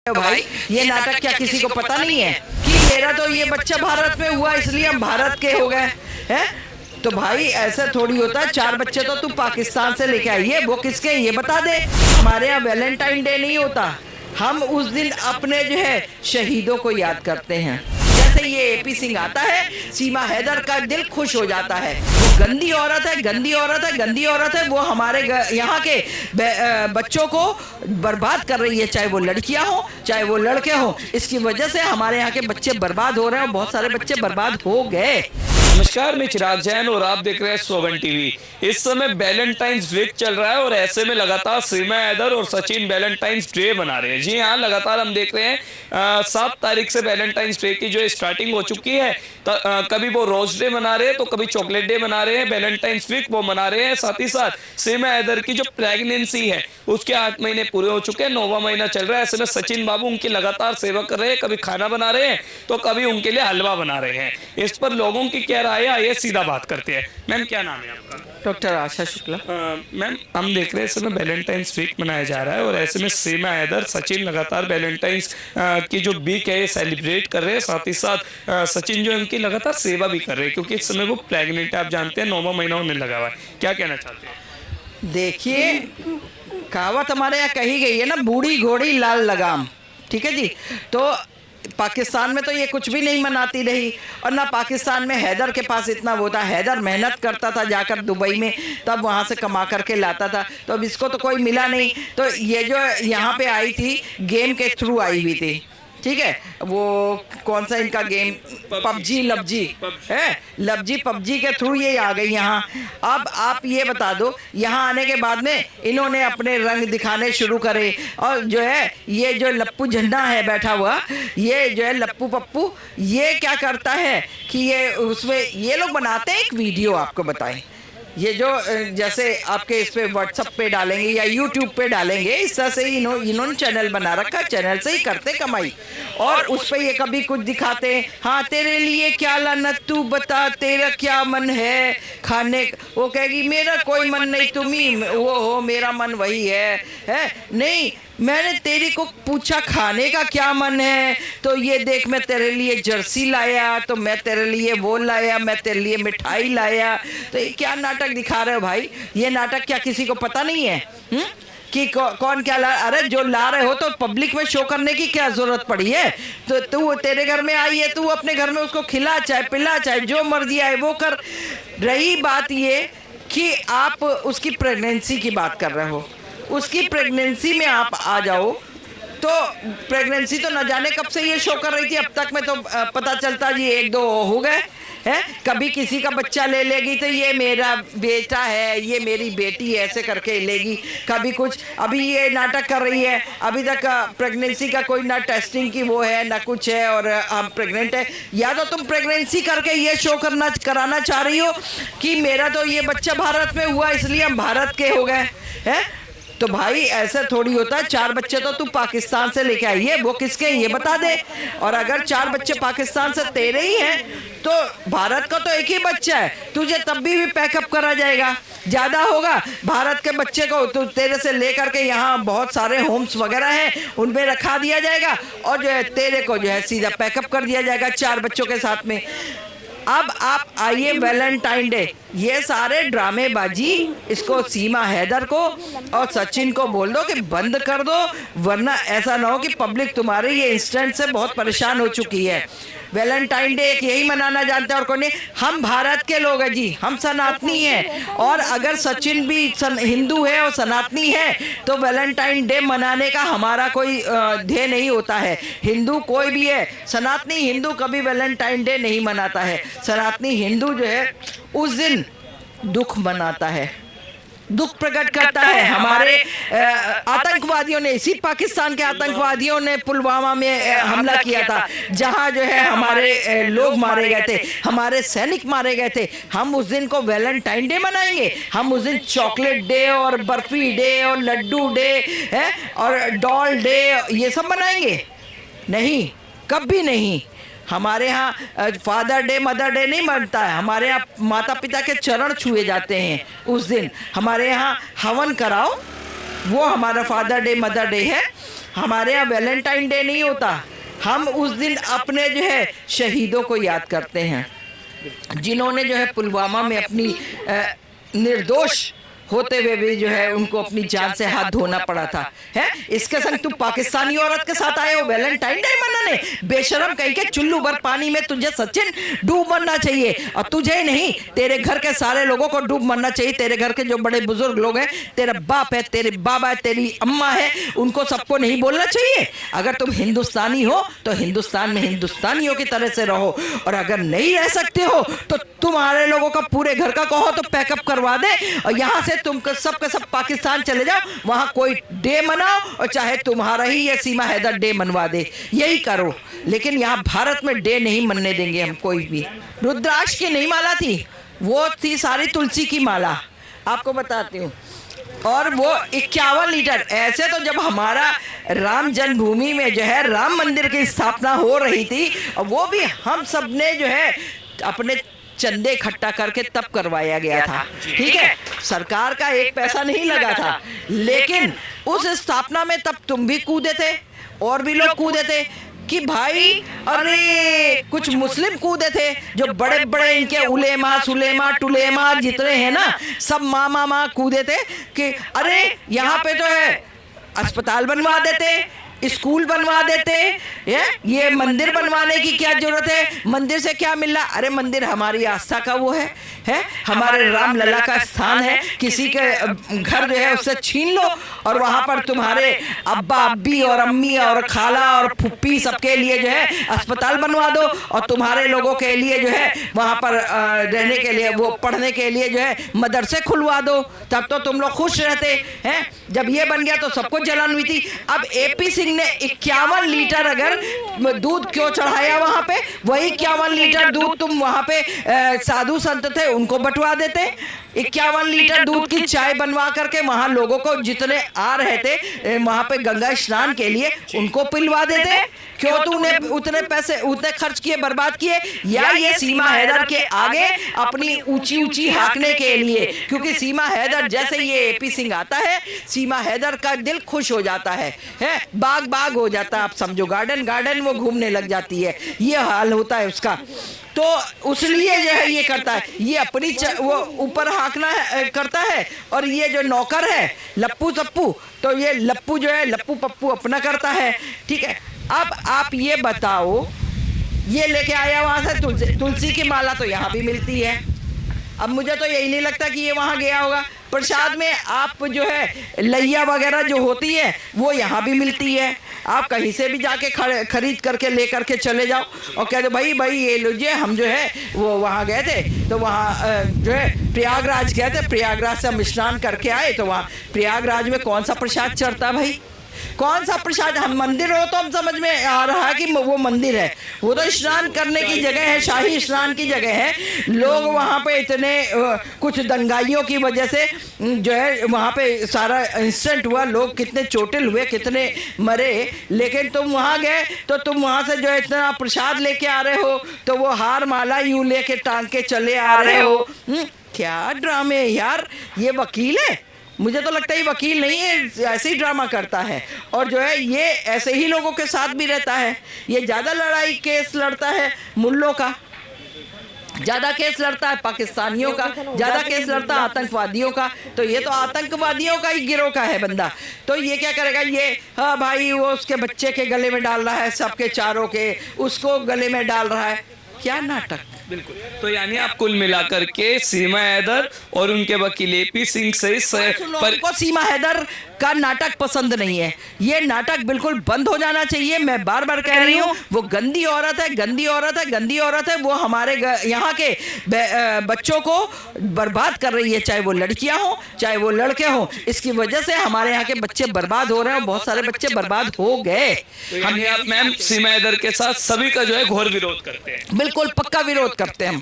भाई ये नाटक क्या किसी को पता नहीं है कि मेरा तो ये बच्चा भारत में हुआ इसलिए हम भारत के हो गए हैं। तो भाई ऐसा थोड़ी होता है, 4 बच्चे तो तू पाकिस्तान से लेके आई है, वो किसके हैं ये बता दे। हमारे यहाँ वैलेंटाइन डे नहीं होता, हम उस दिन अपने जो है शहीदों को याद करते हैं। जैसे ये एपी सिंह आता है, सीमा हैदर का दिल खुश हो जाता है। वो गंदी औरत है, गंदी औरत है, गंदी औरत है। वो हमारे यहाँ के बच्चों को बर्बाद कर रही है, चाहे वो लड़कियां हो चाहे वो लड़के हो। इसकी वजह से हमारे यहाँ के बच्चे बर्बाद हो रहे हैं, बहुत सारे बच्चे बर्बाद हो गए। नमस्कार, मैं चिराग जैन और आप देख रहे हैं सोवन टीवी। इस समय वैलेंटाइंस वीक चल रहा है और ऐसे में लगातार सीमा हैदर और सचिन वैलेंटाइंस डे मना रहे हैं। जी हाँ, लगातार हम देख रहे हैं 7 तारीख से वैलेंटाइंस डे की जो स्टार्टिंग हो चुकी है। कभी वो रोज डे मना रहे हैं तो कभी चॉकलेट डे मना रहे हैं, वैलेंटाइंस वीक वो मना रहे हैं। साथ ही साथ सीमा हैदर की जो प्रेगनेंसी है उसके 8 महीने पूरे हो चुके हैं, 9वां महीना चल रहा है। ऐसे में सचिन बाबू उनकी लगातार सेवा कर रहे हैं, कभी खाना बना रहे हैं तो कभी उनके लिए हलवा बना रहे हैं। इस पर लोगों की क्या राय है, ये सीधा बात करते हैं। मैम, क्या नाम है आपका? डॉक्टर आशा शुक्ला। मैम, हम देख रहे हैं इस समय वैलेंटाइंस वीक मनाया जा रहा है और ऐसे में सीमा हैदर सचिन लगातार वैलेंटाइंस की जो वीक है ये सेलिब्रेट कर रहे हैं। साथ ही साथ सचिन जो है उनकी लगातार सेवा भी कर रहे हैं क्योंकि इस समय वो प्रेग्नेंट है, आप जानते हैं 9वां महीना उन्हें लगा हुआ है। क्या कहना चाहते हैं? देखिए, कहावत हमारे यहाँ कही गई है ना, बूढ़ी घोड़ी लाल लगाम। ठीक है जी। तो पाकिस्तान में तो ये कुछ भी नहीं मनाती रही, और ना पाकिस्तान में हैदर के पास इतना वो था। हैदर मेहनत करता था जाकर दुबई में, तब वहाँ से कमा करके लाता था। तो अब इसको तो कोई मिला नहीं, तो ये जो यहाँ पे आई थी गेम के थ्रू आई हुई थी। ठीक है, वो कौन सा इनका गेम, पबजी लबजी है, लबजी पबजी के थ्रू ये आ गई यहाँ। अब आप ये बता दो, यहाँ आने के बाद में इन्होंने अपने रंग दिखाने शुरू करे, और जो है ये जो लप्पू झंडा है बैठा हुआ, ये जो है लप्पू पप्पू, ये क्या करता है कि ये उसमें ये लोग बनाते हैं एक वीडियो, आपको बताएं, ये जो जैसे आपके इस पे व्हाट्सएप पे डालेंगे या यूट्यूब पे डालेंगे, इस तरह से इन्होंने चैनल बना रखा, चैनल से ही करते कमाई। और उस पे ये कभी कुछ दिखाते हैं, हाँ तेरे लिए क्या लाना, तू बता तेरा क्या मन है खाने। वो कहेगी मेरा कोई मन नहीं, तुम ही वो हो, मेरा मन वही है नहीं, मैंने तेरी को पूछा खाने का क्या मन है, तो ये देख मैं तेरे लिए जर्सी लाया, तो मैं तेरे लिए वो लाया, मैं तेरे लिए मिठाई लाया। तो ये क्या नाटक दिखा रहे हो भाई? ये नाटक क्या किसी को पता नहीं है कि कौन क्या ला? अरे जो ला रहे हो तो पब्लिक में शो करने की क्या जरूरत पड़ी है? तो तू तेरे घर में आई है, तू अपने घर में उसको खिला चाहे पिला, चाहे जो मर्जी आए वो कर। रही बात ये कि आप उसकी प्रेगनेंसी की बात कर रहे हो, उसकी प्रेगनेंसी में आप आ जाओ, तो प्रेगनेंसी तो न जाने कब से ये शो कर रही थी, अब तक में तो पता चलता जी 1-2 हो गए हैं। कभी किसी का बच्चा ले लेगी तो ये मेरा बेटा है, ये मेरी बेटी है, ऐसे करके लेगी। कभी कुछ, अभी ये नाटक कर रही है, अभी तक प्रेगनेंसी का कोई ना टेस्टिंग की वो है ना कुछ है, और हम प्रेग्नेंट है। या तो तुम प्रेगनेंसी करके ये शो कराना चाह रही हो कि मेरा तो ये बच्चा भारत में हुआ इसलिए हम भारत के हो गए हैं। तो भाई ऐसा थोड़ी होता है, 4 बच्चे तो तू पाकिस्तान से लेके आई है, वो किसके हैं ये बता दे। और अगर 4 बच्चे पाकिस्तान से तेरे ही हैं तो भारत का तो एक ही बच्चा है, तुझे तब भी पैकअप करा जाएगा। ज़्यादा होगा भारत के बच्चे को तो तेरे से लेकर के यहाँ बहुत सारे होम्स वगैरह हैं उनमें रखा दिया जाएगा, और जो है तेरे को जो है सीधा पैकअप कर दिया जाएगा 4 बच्चों के साथ में। अब आप आइए वैलेंटाइन डे, ये सारे ड्रामेबाजी इसको सीमा हैदर को और सचिन को बोल दो कि बंद कर दो, वरना ऐसा ना हो कि पब्लिक तुम्हारे ये इंसिडेंट से बहुत परेशान हो चुकी है। वैलेंटाइन डे एक यही मनाना जानते हैं और कोई नहीं। हम भारत के लोग हैं जी, हम सनातनी हैं, और अगर सचिन भी हिंदू है और सनातनी है तो वैलेंटाइन डे मनाने का हमारा कोई ध्येय नहीं होता है। हिंदू कोई भी है, सनातनी हिंदू कभी वैलेंटाइन डे नहीं मनाता है। सनातनी हिंदू जो है उस दिन दुख मनाता है, दुख प्रकट करता है। हमारे आतंकवादियों ने, इसी पाकिस्तान के आतंकवादियों ने पुलवामा में हमला किया था, जहां जो है हमारे लोग मारे गए थे, हमारे सैनिक मारे गए थे। हम उस दिन को वैलेंटाइन डे मनाएंगे? हम उस दिन चॉकलेट डे और बर्फी डे और लड्डू डे है और डॉल डे ये सब मनाएंगे? नहीं, कभी नहीं। हमारे यहाँ फादर डे मदर डे नहीं मनता है, हमारे यहाँ माता पिता के चरण छुए जाते हैं उस दिन। हमारे यहाँ हवन कराओ, वो हमारा फादर डे मदर डे है। हमारे यहाँ वैलेंटाइन डे नहीं होता। हम उस दिन अपने जो है शहीदों को याद करते हैं, जिन्होंने जो है पुलवामा में अपनी निर्दोष होते हुए भी जो है उनको अपनी जान से हाथ धोना पड़ा था। है इसके संग तुम पाकिस्तानी औरत के साथ आए हो वैलेंटाइन डे मनाने। बेशरम कहीं के चुल्लू भर पानी में तुझे सचिन डूब मरना चाहिए, और तुझे ही नहीं तेरे घर के सारे लोगों को डूब मरना चाहिए। तेरे घर के जो बड़े बुजुर्ग लोग हैं, तेरा बाप है, तेरे बाबा है, तेरी अम्मा है, उनको सबको नहीं बोलना चाहिए। अगर तुम हिंदुस्तानी हो तो हिंदुस्तान में हिंदुस्तानियों की तरह से रहो, और अगर नहीं रह सकते हो तो तुम्हारे लोगों का पूरे घर का कहो तो पैकअप करवा दे, और यहाँ से तुम सब के सब पाकिस्तान चले जाओ, वहां कोई डे मनाओ, और चाहे तुम्हारा ही ये सीमा हैदर डे मनवा दे, यही करो। लेकिन यहाँ भारत में डे नहीं मनने देंगे हम कोई भी। रुद्राक्ष की नहीं माला थी, वो थी सारी तुलसी की माला, आपको बताती हूँ। और वो 51 लीटर। ऐसे तो जब हमारा राम जन्मभूमि में जो है राम मंदिर की स्थापना हो रही थी, और वो भी हम सब ने जो है अपने चंदे इकट्ठा करके तब करवाया गया था, ठीक है। सरकार का एक पैसा नहीं लगा था, लेकिन उस स्थापना में तब तुम भी कूदे थे और भी लोग कूदे थे कि भाई, अरे कुछ मुस्लिम कूदे थे जो बड़े बड़े इनके उलेमा सुलेमा टुलेमा जितने हैं ना, सब मामा कूदे थे कि अरे यहाँ पे जो है अस्पताल बनवा देते, स्कूल बनवा देते, ये मंदिर बनवाने की क्या जरूरत है, मंदिर से क्या मिल रहा। अरे मंदिर हमारी आस्था का वो है हमारे राम लला का स्थान है। किसी के घर जो है उससे छीन लो और वहां पर तुम्हारे अब्बा अब्बी और अम्मी और खाला और फुप्पी सबके लिए जो है अस्पताल बनवा दो, और तुम्हारे लोगों के लिए जो है वहां पर रहने के लिए, वो पढ़ने के लिए जो है मदरसे खुलवा दो, तब तो तुम लोग खुश रहते हैं। जब ये बन गया तो सबको जलन हुई थी। अब एपी सिंह ने 51 लीटर अगर दूध क्यों चढ़ाया वहां पे, वही 51 लीटर दूध तुम वहां पे साधु संत थे उनको बंटवा देते। 51 लीटर दूध की चाय बनवा करके वहां लोगों को जितने आ रहे थे वहां पे गंगा स्नान के लिए उनको पिलवा देते। क्यों तूने उतने पैसे उतने खर्च किए, बर्बाद किए? या ये सीमा हैदर के आगे अपनी ऊंची ऊंची हाँकने के लिए? क्योंकि सीमा हैदर जैसे ये एपी सिंह आता है, सीमा हैदर का दिल खुश हो जाता है बाग बाग हो जाता है, आप समझो गार्डन गार्डन वो घूमने लग जाती है, ये हाल होता है उसका। तो उसलिए जो है ये करता है, ये अपनी वो ऊपर हाँकना करता है, और ये जो नौकर है लप्पू सप्पू, तो ये लप्पू जो है लप्पू पप्पू अपना करता है, ठीक है। अब आप ये बताओ, ये लेके आया वहां से तुलसी की माला तो यहाँ भी मिलती है। अब मुझे तो यही नहीं लगता कि ये वहां गया होगा। प्रसाद में आप जो है लैया वगैरह जो होती है वो यहाँ भी मिलती है। आप कहीं से भी जाके खरीद करके ले करके चले जाओ और कह दो भाई ये लीजिए, हम जो है वो वहाँ गए थे, तो वहाँ जो है प्रयागराज गए थे, प्रयागराज से हम स्नान करके आए, तो वहाँ प्रयागराज में कौन सा प्रसाद चढ़ता है भाई? कौन सा प्रसाद? हम मंदिर हो तो हम समझ में आ रहा है कि वो मंदिर है, वो तो स्नान करने की जगह है, शाही स्नान की जगह है। लोग वहाँ पे इतने कुछ दंगाइयों की वजह से जो है वहाँ पे सारा इंसिडेंट हुआ, लोग कितने चोटिल हुए, कितने मरे, लेकिन तुम वहाँ गए तो तुम वहाँ से जो है इतना प्रसाद लेके आ रहे हो, तो वो हार माला यूं लेके टांग के चले आ रहे हो। क्या ड्रामे यार, ये वकील है? मुझे तो लगता है वकील नहीं है, ऐसे ही ड्रामा करता है, और जो है ये ऐसे ही लोगों के साथ भी रहता है। ये ज़्यादा लड़ाई केस लड़ता है मुल्लों का, ज़्यादा केस लड़ता है पाकिस्तानियों का, ज़्यादा केस लड़ता है आतंकवादियों का। तो ये तो आतंकवादियों का ही गिरोह का है बंदा, तो ये क्या करेगा? ये हाँ भाई वो उसके बच्चे के गले में डाल रहा है, सबके चारों के उसको गले में डाल रहा है। क्या नाटक! बिल्कुल। तो यानी आप कुल मिलाकर के सीमा हैदर और उनके वकील एपी सिंह से को सीमा हैदर का नाटक पसंद नहीं है। ये नाटक बिल्कुल बंद हो जाना चाहिए। मैं बार बार कह रही हूँ, वो गंदी औरत है, गंदी औरत है, गंदी औरत है। वो हमारे यहाँ के बच्चों को बर्बाद कर रही है, चाहे वो लड़कियां हो चाहे वो लड़के हो। इसकी वजह से हमारे यहाँ के बच्चे बर्बाद हो रहे हैं, बहुत सारे बच्चे बर्बाद हो गए। हम मैम सीमा हैदर के साथ सभी का जो है घोर विरोध करते हैं। बिल्कुल पक्का विरोध करते हैं हम।